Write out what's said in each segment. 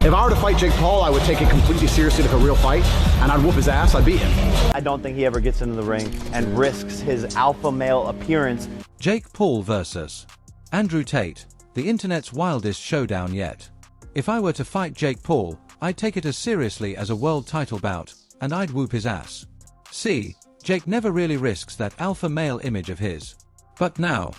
If I were to fight Jake Paul, I would take it completely seriously like a real fight, and I'd whoop his ass, I'd beat him. I don't think he ever gets into the ring and risks his alpha male appearance. Jake Paul versus Andrew Tate, the internet's wildest showdown yet. If I were to fight Jake Paul, I'd take it as seriously as a world title bout, and I'd whoop his ass. See, Jake never really risks that alpha male image of his. But now,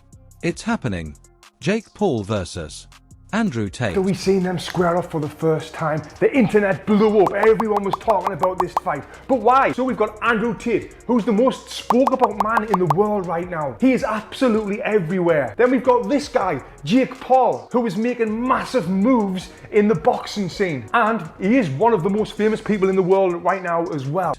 it's happening. Jake Paul versus Andrew Tate. So we seen them square off for the first time. The internet blew up. Everyone was talking about this fight. But why? So we've got Andrew Tate, who's the most spoke about man in the world right now. He is absolutely everywhere. Then we've got this guy, Jake Paul, who is making massive moves in the boxing scene. And he is one of the most famous people in the world right now as well.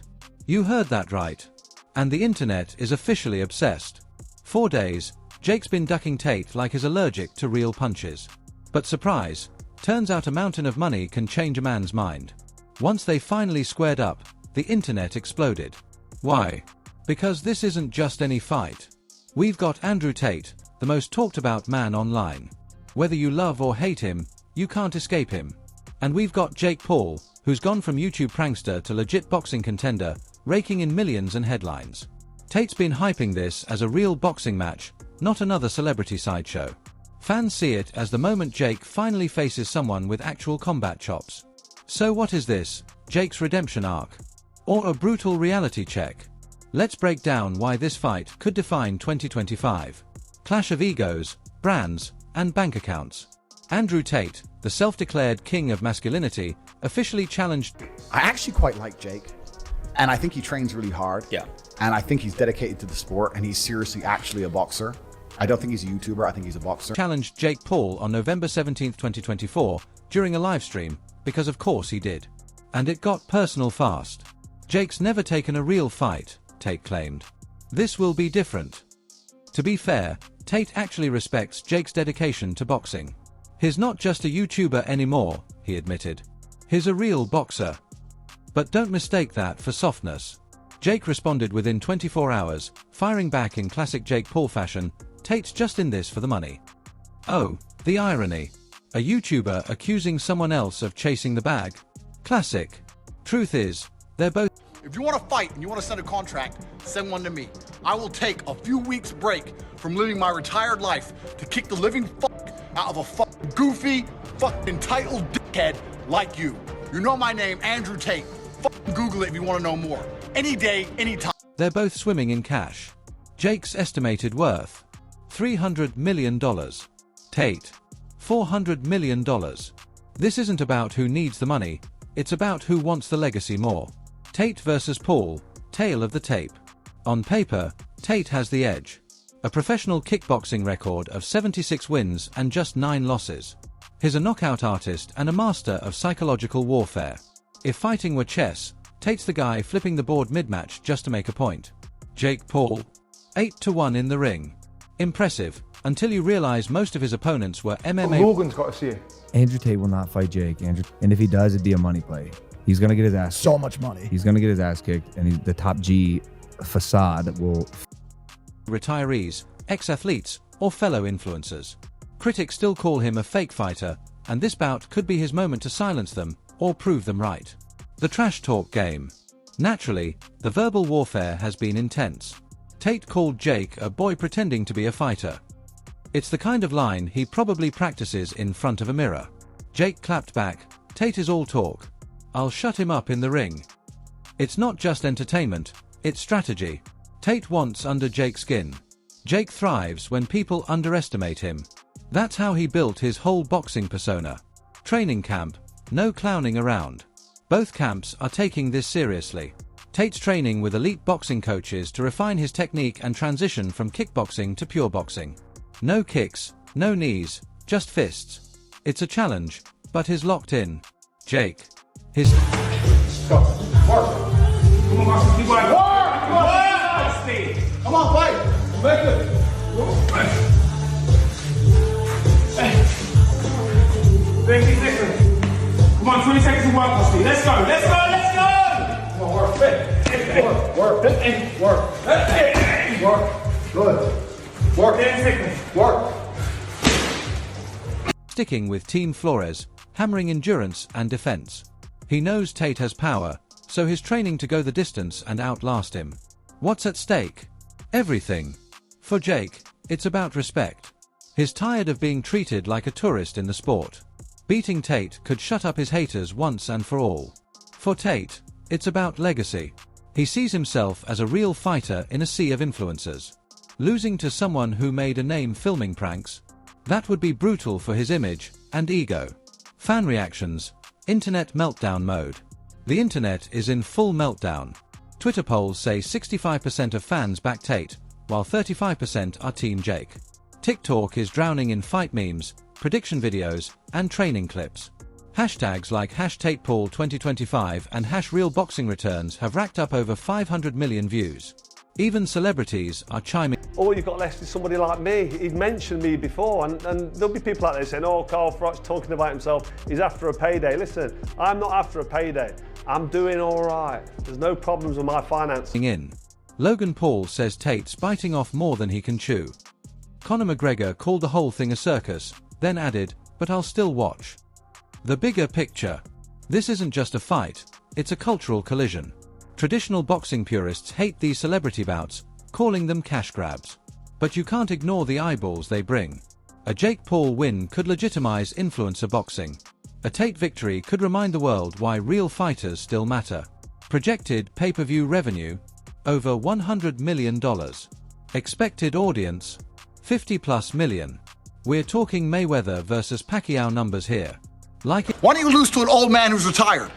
You heard that right. And the internet is officially obsessed. 4 days, Jake's been ducking Tate like he's allergic to real punches. But surprise, turns out a mountain of money can change a man's mind. Once they finally squared up, the internet exploded. Why? Because this isn't just any fight. We've got Andrew Tate, the most talked about man online. Whether you love or hate him, you can't escape him. And we've got Jake Paul, who's gone from YouTube prankster to legit boxing contender, raking in millions and headlines. Tate's been hyping this as a real boxing match, not another celebrity sideshow. Fans see it as the moment Jake finally faces someone with actual combat chops. So what is this, Jake's redemption arc? Or a brutal reality check? Let's break down why this fight could define 2025. Clash of egos, brands, and bank accounts. Andrew Tate, the self-declared king of masculinity, officially challenged. I actually quite like Jake, and I think he trains really hard. Yeah. And I think he's dedicated to the sport, and he's seriously actually a boxer. I don't think he's a YouTuber, I think he's a boxer. Challenged Jake Paul on November 17, 2024, during a live stream, because of course he did. And it got personal fast. Jake's never taken a real fight, Tate claimed. This will be different. To be fair, Tate actually respects Jake's dedication to boxing. He's not just a YouTuber anymore, he admitted. He's a real boxer. But don't mistake that for softness. Jake responded within 24 hours, firing back in classic Jake Paul fashion. Tate's just in this for the money. Oh, the irony. A YouTuber accusing someone else of chasing the bag? Classic. Truth is, they're both. If you want to fight and you want to send a contract, send one to me. I will take a few weeks break from living my retired life to kick the living fuck out of a fucking goofy, fucking entitled dickhead like you. You know my name, Andrew Tate. Fucking Google it if you want to know more. Any day, any time. They're both swimming in cash. Jake's estimated worth $300 million. Tate, $400 million. This isn't about who needs the money, it's about who wants the legacy more. Tate versus Paul, tale of the tape. On paper, Tate has the edge. A professional kickboxing record of 76 wins and just 9 losses. He's a knockout artist and a master of psychological warfare. If fighting were chess, Tate's the guy flipping the board mid-match just to make a point. Jake Paul, 8-1 in the ring. Impressive, until you realize most of his opponents were MMA. Logan's got to see it. Andrew Tate will not fight Jake. And if he does, it'd be a money play. He's going to get his ass So much money. He's going to get his ass kicked, and the top G facade will. Retirees, ex-athletes, or fellow influencers. Critics still call him a fake fighter, and this bout could be his moment to silence them, or prove them right. The trash talk game. Naturally, the verbal warfare has been intense. Tate called Jake a boy pretending to be a fighter. It's the kind of line he probably practices in front of a mirror. Jake clapped back, Tate is all talk. I'll shut him up in the ring. It's not just entertainment, it's strategy. Tate wants under Jake's skin. Jake thrives when people underestimate him. That's how he built his whole boxing persona. Training camp, no clowning around. Both camps are taking this seriously. Tate's training with elite boxing coaches to refine his technique and transition from kickboxing to pure boxing. No kicks, no knees, just fists. It's a challenge, but he's locked in. Jake. His... Go. Work. Come on, Marcus. Keep going. Work! Come on, fight. Back it. 50 seconds. Come on, 20 seconds to work, Rusty. Let's go. Let's go. Let's go. Come on, work. Work. Work. Work. Good. Work. 10 seconds. Work. Sticking with Team Flores, hammering endurance and defense. He knows Tate has power, so he's training to go the distance and outlast him. What's at stake? Everything. For Jake, it's about respect. He's tired of being treated like a tourist in the sport. Beating Tate could shut up his haters once and for all. For Tate, it's about legacy. He sees himself as a real fighter in a sea of influencers. Losing to someone who made a name filming pranks? That would be brutal for his image and ego. Fan reactions. Internet meltdown mode. The internet is in full meltdown. Twitter polls say 65% of fans back Tate, while 35% are Team Jake. TikTok is drowning in fight memes, prediction videos, and training clips. Hashtags like #TatePaul2025 and #RealBoxingReturns have racked up over 500 million views. Even celebrities are chiming. All you've got left is somebody like me. He'd mentioned me before, and there'll be people out there saying, oh, Carl Froch's talking about himself, he's after a payday. Listen, I'm not after a payday. I'm doing all right. There's no problems with my finances. Logan Paul says Tate's biting off more than he can chew. Conor McGregor called the whole thing a circus, then added, but I'll still watch. The bigger picture. This isn't just a fight, it's a cultural collision. Traditional boxing purists hate these celebrity bouts, calling them cash grabs. But you can't ignore the eyeballs they bring. A Jake Paul win could legitimize influencer boxing. A Tate victory could remind the world why real fighters still matter. Projected pay-per-view revenue? Over $100 million. Expected audience? 50+ million. We're talking Mayweather versus Pacquiao numbers here. Why don't you lose to an old man who's retired?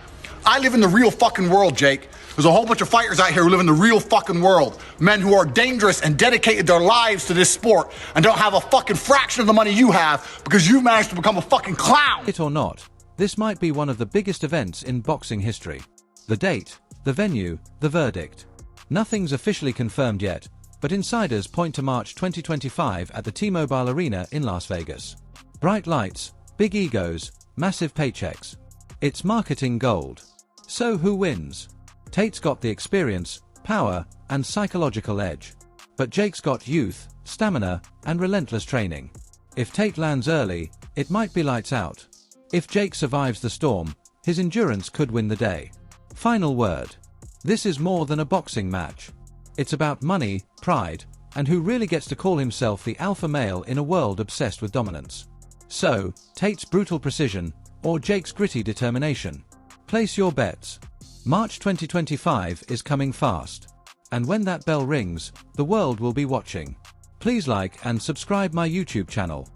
I live in the real fucking world, Jake. There's a whole bunch of fighters out here who live in the real fucking world. Men who are dangerous and dedicated their lives to this sport and don't have a fucking fraction of the money you have because you've managed to become a fucking clown. It or not, this might be one of the biggest events in boxing history. The date, the venue, the verdict. Nothing's officially confirmed yet, but insiders point to March 2025 at the T-Mobile Arena in Las Vegas. Bright lights, big egos, massive paychecks. It's marketing gold. So who wins? Tate's got the experience, power, and psychological edge. But Jake's got youth, stamina, and relentless training. If Tate lands early, it might be lights out. If Jake survives the storm, his endurance could win the day. Final word. This is more than a boxing match. It's about money, pride, and who really gets to call himself the alpha male in a world obsessed with dominance. So, Tate's brutal precision, or Jake's gritty determination? Place your bets. March 2025 is coming fast. And when that bell rings, the world will be watching. Please like and subscribe my YouTube channel.